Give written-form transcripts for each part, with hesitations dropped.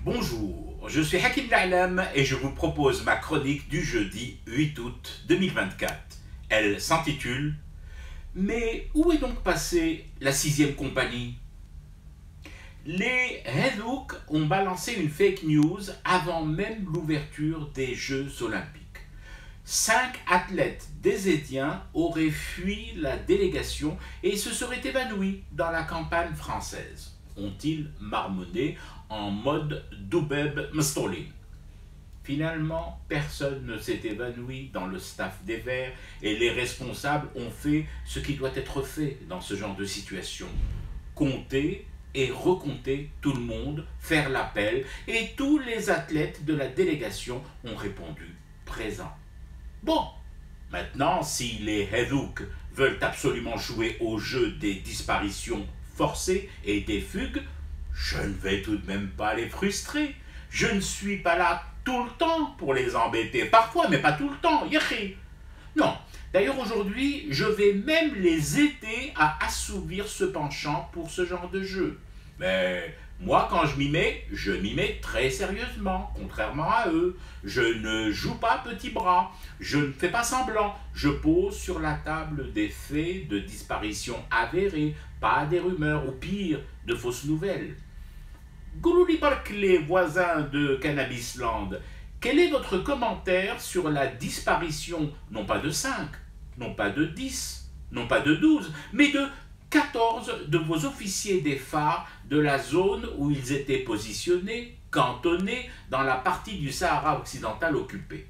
Bonjour, je suis Hakim L'Alam et je vous propose ma chronique du jeudi 8 août 2024. Elle s'intitule « Mais où est donc passée la 6e compagnie ?» Les Hedhouk ont balancé une fake news avant même l'ouverture des Jeux Olympiques. 5 athlètes désétiens auraient fui la délégation et se seraient évanouis dans la campagne française, ont-ils marmonné en mode Doubeb Mstolin. Finalement, personne ne s'est évanoui dans le staff des Verts et les responsables ont fait ce qui doit être fait dans ce genre de situation. Compter et recompter tout le monde, faire l'appel, et tous les athlètes de la délégation ont répondu présent. Bon, maintenant, si les Hedhouk veulent absolument jouer au jeu des disparitions forcées et des fugues, je ne vais tout de même pas les frustrer. Je ne suis pas là tout le temps pour les embêter. Parfois, mais pas tout le temps. Yéhi. Non. D'ailleurs, aujourd'hui, je vais même les aider à assouvir ce penchant pour ce genre de jeu. Mais moi, quand je m'y mets très sérieusement, contrairement à eux. Je ne joue pas petit bras, je ne fais pas semblant, je pose sur la table des faits de disparition avérés, pas des rumeurs, ou pire, de fausses nouvelles. Goulouli Barclay, voisin de Cannabisland, quel est votre commentaire sur la disparition, non pas de 5, non pas de 10, non pas de 12, mais de 14 de vos officiers des phares de la zone où ils étaient positionnés, cantonnés dans la partie du Sahara occidental occupée.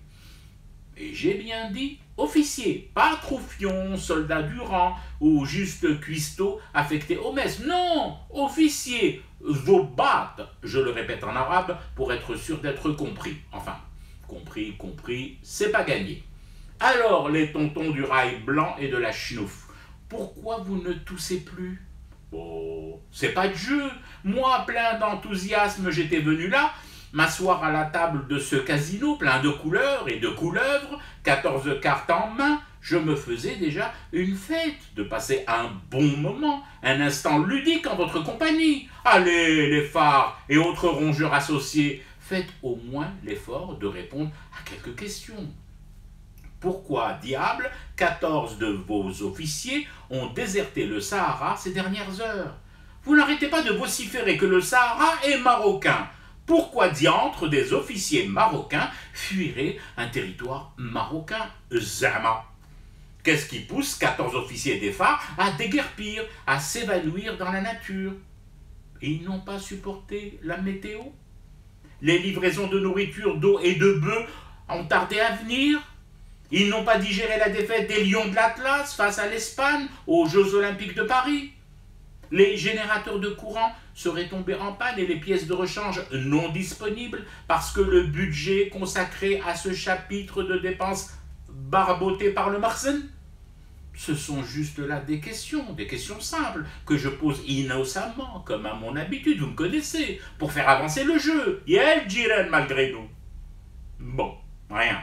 Et j'ai bien dit officiers, pas troufions, soldats du rang ou juste cuistots affectés au mess. Non, officiers, zobat, je le répète en arabe pour être sûr d'être compris. Enfin, compris, c'est pas gagné. Alors les tontons du rail blanc et de la chenouf, pourquoi vous ne toussez plus? Oh, c'est pas de jeu. Moi, plein d'enthousiasme, j'étais venu là, m'asseoir à la table de ce casino plein de couleurs et de couleuvres, 14 cartes en main, je me faisais déjà une fête de passer un bon moment, un instant ludique en votre compagnie. Allez, les phares et autres rongeurs associés, faites au moins l'effort de répondre à quelques questions. Pourquoi, diable, 14 de vos officiers ont déserté le Sahara ces dernières heures? Vous n'arrêtez pas de vociférer que le Sahara est marocain. Pourquoi diantre des officiers marocains fuiraient un territoire marocain? Zama. Qu'est-ce qui pousse 14 officiers des phares à déguerpir, à s'évanouir dans la nature? Ils n'ont pas supporté la météo? Les livraisons de nourriture, d'eau et de bœufs ont tardé à venir? Ils n'ont pas digéré la défaite des Lions de l'Atlas face à l'Espagne aux Jeux Olympiques de Paris? Les générateurs de courant seraient tombés en panne et les pièces de rechange non disponibles parce que le budget consacré à ce chapitre de dépenses barboté par le Marsen? Ce sont juste là des questions simples que je pose innocemment, comme à mon habitude, vous me connaissez, pour faire avancer le jeu. Yel Jiren malgré nous. Bon, rien.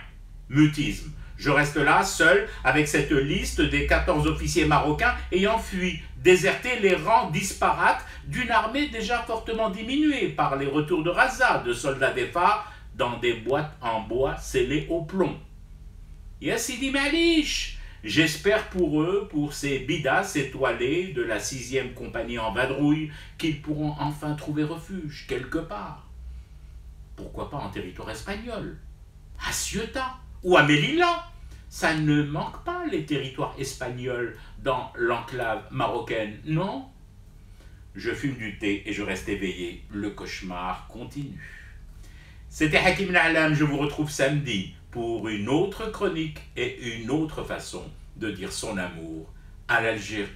Mutisme. Je reste là, seul, avec cette liste des 14 officiers marocains ayant fui, déserté les rangs disparates d'une armée déjà fortement diminuée par les retours de Raza de soldats des phares dans des boîtes en bois scellées au plomb. Yassidi Malish, j'espère pour eux, pour ces bidas étoilés de la 6e compagnie en vadrouille, qu'ils pourront enfin trouver refuge quelque part. Pourquoi pas en territoire espagnol? À Ceuta ou à Melilla? Ça ne manque pas les territoires espagnols dans l'enclave marocaine, non? Je fume du thé et je reste éveillé. Le cauchemar continue. C'était Hakim L'Alam, je vous retrouve samedi pour une autre chronique et une autre façon de dire son amour à l'Algérie.